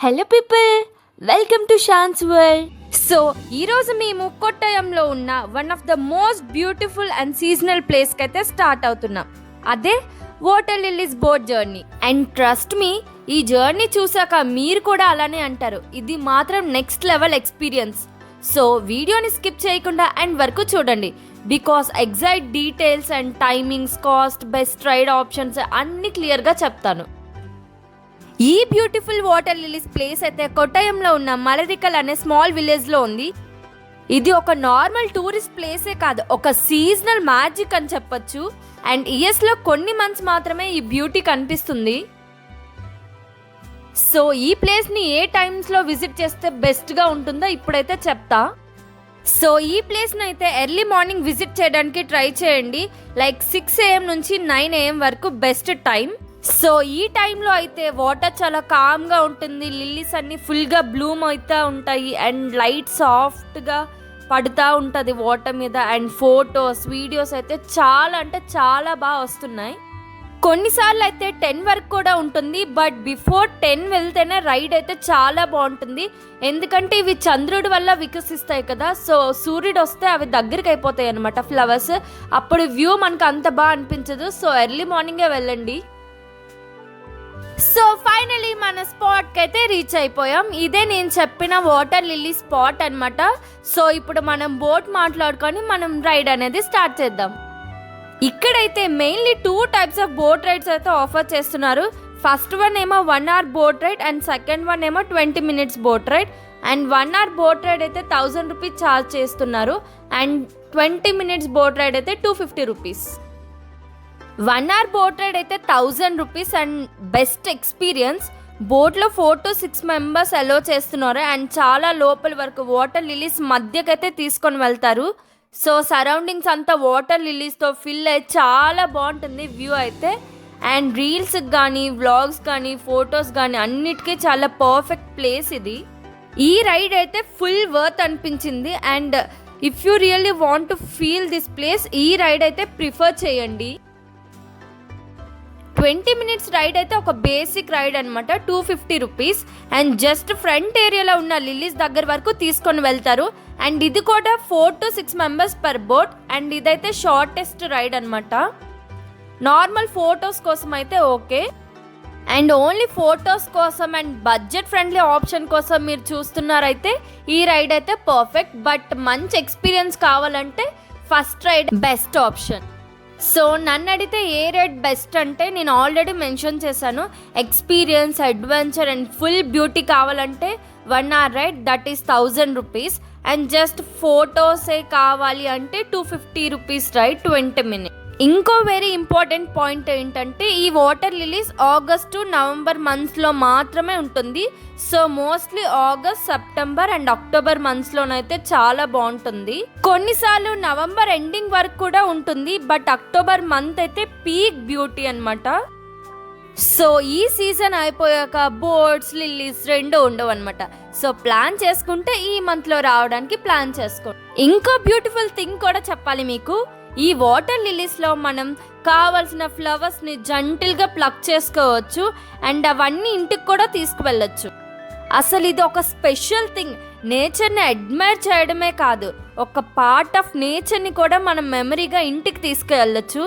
Hello people, welcome to Shan's world. So ఈరోజు మేము కొట్టయంలో ఉన్న one of the most beautiful and seasonal ప్లేస్కి అయితే స్టార్ట్ అవుతున్నాం. అదే water lilies boat journey. And trust me, ఈ జర్నీ చూసాక మీరు కూడా అలానే అంటారు, ఇది మాత్రం నెక్స్ట్ లెవెల్ ఎక్స్పీరియన్స్. సో వీడియోని స్కిప్ చేయకుండా అండ్ వరకు చూడండి, because exact details and timings, cost, best ride options అన్ని క్లియర్గా చెప్తాను. ఈ బ్యూటిఫుల్ వాటర్ లిలీస్ ప్లేస్ అయితే కొట్టయంలో ఉన్న మలరికల్ అనే స్మాల్ విలేజ్లో ఉంది. ఇది ఒక నార్మల్ టూరిస్ట్ ప్లేసే కాదు, ఒక సీజనల్ మ్యాజిక్ అని చెప్పొచ్చు. అండ్ ఇయర్స్లో కొన్ని మంత్స్ మాత్రమే ఈ బ్యూటీ కనిపిస్తుంది. సో ఈ ప్లేస్ని ఏ టైమ్స్లో విజిట్ చేస్తే బెస్ట్గా ఉంటుందో ఇప్పుడైతే చెప్తా. సో ఈ ప్లేస్ని అయితే ఎర్లీ మార్నింగ్ విజిట్ చేయడానికి ట్రై చేయండి. లైక్ 6 AM నుంచి 9 AM వరకు బెస్ట్ టైం. సో ఈ టైంలో అయితే వాటర్ చాలా కామ్గా ఉంటుంది, లిల్లీస్ అన్ని ఫుల్గా బ్లూమ్ అవుతూ ఉంటాయి అండ్ లైట్ సాఫ్ట్గా పడుతూ ఉంటుంది వాటర్ మీద. అండ్ ఫొటోస్, వీడియోస్ అయితే చాలా అంటే చాలా బాగా వస్తున్నాయి. కొన్నిసార్లు అయితే 10 వరకు కూడా ఉంటుంది, బట్ బిఫోర్ 10 వెళ్తేనే రైడ్ అయితే చాలా బాగుంటుంది. ఎందుకంటే ఇవి చంద్రుడి వల్ల వికసిస్తాయి కదా, సో సూర్యుడు వస్తే అవి దగ్గరికి అయిపోతాయి అనమాట ఫ్లవర్స్. అప్పుడు వ్యూ మనకు అంత బాగా అనిపించదు. సో ఎర్లీ మార్నింగే వెళ్ళండి. సో ఫైనలీ మన స్పాట్కి అయితే రీచ్ అయిపోయాం. ఇదే నేను చెప్పిన వాటర్ లిల్లీ స్పాట్ అనమాట. సో ఇప్పుడు మనం బోట్ మాట్లాడుకొని మనం రైడ్ అనేది స్టార్ట్ చేద్దాం. ఇక్కడైతే mainly 2 types of boat rides అయితే ఆఫర్ చేస్తున్నారు. ఫస్ట్ వన్ ఏమో 1 hour boat ride and second one ఏమో 20 minutes boat ride. And 1 hour boat ride అయితే 1000 రూపీస్ ఛార్జ్ చేస్తున్నారు అండ్ 20 minutes బోట్ రైడ్ అయితే 250 రూపీస్. 1 hour బోట్ రైడ్ అయితే 1000 rupees and best experience. బోట్లో 4 to 6 members అలో చేస్తున్నారు and చాలా లోపల వరకు వాటర్ లిలీస్ మధ్యకైతే తీసుకొని వెళ్తారు. సో సరౌండింగ్స్ అంతా వాటర్ లిలీస్తో ఫిల్ అయ్యి చాలా బాగుంటుంది వ్యూ అయితే. అండ్ రీల్స్కి కానీ, వ్లాగ్స్ కానీ, ఫొటోస్ కానీ అన్నిటికీ చాలా పర్ఫెక్ట్ ప్లేస్ ఇది. ఈ రైడ్ అయితే ఫుల్ వర్త్ అనిపించింది. And if you really want to feel this place, ఈ రైడ్ అయితే ప్రిఫర్ చేయండి. 20 minutes రైడ్ అయితే ఒక బేసిక్ రైడ్ అనమాట, 250 రూపీస్. అండ్ జస్ట్ ఫ్రంట్ ఏరియాలో ఉన్న లిల్లీస్ దగ్గర వరకు తీసుకొని వెళ్తారు. అండ్ ఇది కూడా 4 to 6 members per boat. And ఇదైతే షార్టెస్ట్ రైడ్ అనమాట. నార్మల్ ఫొటోస్ కోసం అయితే ఓకే. అండ్ ఓన్లీ ఫొటోస్ కోసం అండ్ బడ్జెట్ ఫ్రెండ్లీ ఆప్షన్ కోసం మీరు చూస్తున్నారైతే ఈ రైడ్ అయితే పర్ఫెక్ట్. బట్ మంచి ఎక్స్పీరియన్స్ కావాలంటే first ride best option. So నన్ను అడిగితే ఏ రైడ్ బెస్ట్ అంటే నేను ఆల్రెడీ మెన్షన్ చేశాను. Experience, adventure and full beauty కావాలంటే 1 hour ride, that is 1000 rupees. And just ఫొటోసే కావాలి అంటే 250 రూపీస్ రైడ్ 20 minutes. ఇంకో వెరీ ఇంపార్టెంట్ పాయింట్ ఏంటంటే ఈ వాటర్ లిలీస్ ఆగస్టు, నవంబర్ మంత్స్లో మాత్రమే ఉంటుంది. So mostly August, September and October మంత్స్లోనైతే చాలా బాగుంటుంది. కొన్నిసార్లు నవంబర్ ఎండింగ్ వరకు కూడా ఉంటుంది, బట్ అక్టోబర్ మంత్ అయితే పీక్ బ్యూటీ అనమాట. సో ఈ సీజన్ అయిపోయాక బోట్స్, లిల్లీస్ రెండు ఉండవు అనమాట. సో ప్లాన్ చేసుకుంటే ఈ మంత్లో రావడానికి ప్లాన్ చేసుకోండి. ఇంకో బ్యూటిఫుల్ థింగ్ కూడా చెప్పాలి మీకు. ఈ వాటర్ లిలీస్లో మనం కావాల్సిన ఫ్లవర్స్ని జంటిల్గా ప్లక్ చేసుకోవచ్చు అండ్ అవన్నీ ఇంటికి కూడా తీసుకువెళ్ళచ్చు. అసలు ఇది ఒక స్పెషల్ థింగ్. నేచర్ని అడ్మైర్ చేయడమే కాదు, ఒక పార్ట్ ఆఫ్ నేచర్ని కూడా మనం మెమరీగా ఇంటికి తీసుకువెళ్ళచ్చు.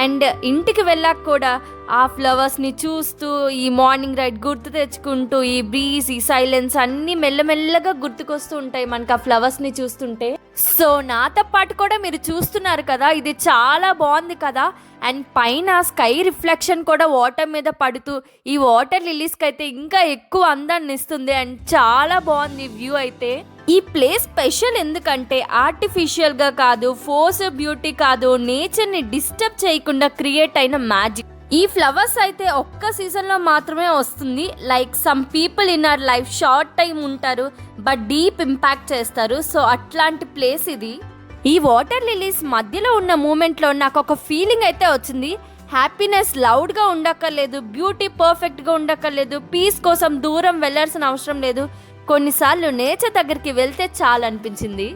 అండ్ ఇంటికి వెళ్ళాక కూడా ఆ ఫ్లవర్స్ని చూస్తూ ఈ మార్నింగ్ రైడ్ గుర్తు తెచ్చుకుంటూ ఈ బ్రీజ్, ఈ సైలెన్స్ అన్నీ మెల్లమెల్లగా గుర్తుకొస్తూ ఉంటాయి మనకు ఆ ఫ్లవర్స్ని చూస్తుంటే. సో నాతో పాటు కూడా మీరు చూస్తున్నారు కదా, ఇది చాలా బాగుంది కదా. అండ్ పైన స్కై రిఫ్లెక్షన్ కూడా వాటర్ మీద పడుతూ ఈ వాటర్ లిలీస్కి అయితే ఇంకా ఎక్కువ అందాన్ని ఇస్తుంది. అండ్ చాలా బాగుంది వ్యూ అయితే. ఈ ప్లేస్ స్పెషల్ ఎందుకంటే ఆర్టిఫిషియల్గా కాదు, ఫోర్స్ బ్యూటీ కాదు, నేచర్ని డిస్టర్బ్ చేయకుండా క్రియేట్ అయిన మ్యాజిక్. ఈ ఫ్లవర్స్ అయితే ఒక్క సీజన్లో మాత్రమే వస్తుంది. Like some people in our life short time ఉంటారు బట్ డీప్ ఇంపాక్ట్ చేస్తారు. సో అట్లాంటి ప్లేస్ ఇది. ఈ వాటర్ లిలీస్ మధ్యలో ఉన్న మూమెంట్లో నాకు ఒక ఫీలింగ్ అయితే వచ్చింది. హ్యాపీనెస్ లౌడ్గా ఉండక్కర్లేదు, బ్యూటీ పర్ఫెక్ట్గా ఉండక్కర్లేదు, పీస్ కోసం దూరం వెళ్ళాల్సిన అవసరం లేదు. కొన్నిసార్లు నేచర్ దగ్గరికి వెళ్తే చాలా అనిపించింది.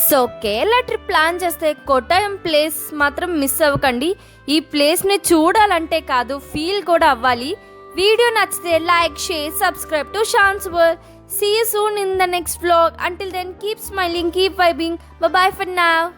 సో కేరళ ట్రిప్ ప్లాన్ చేస్తే కొట్టాయం ప్లేస్ మాత్రం మిస్ అవ్వకండి. ఈ ప్లేస్ని చూడాలంటే కాదు, ఫీల్ కూడా అవ్వాలి. వీడియో నచ్చితే like, share, subscribe to Shan's world. See you soon in the next vlog. Until then, keep smiling, keep vibing. Bye bye for now.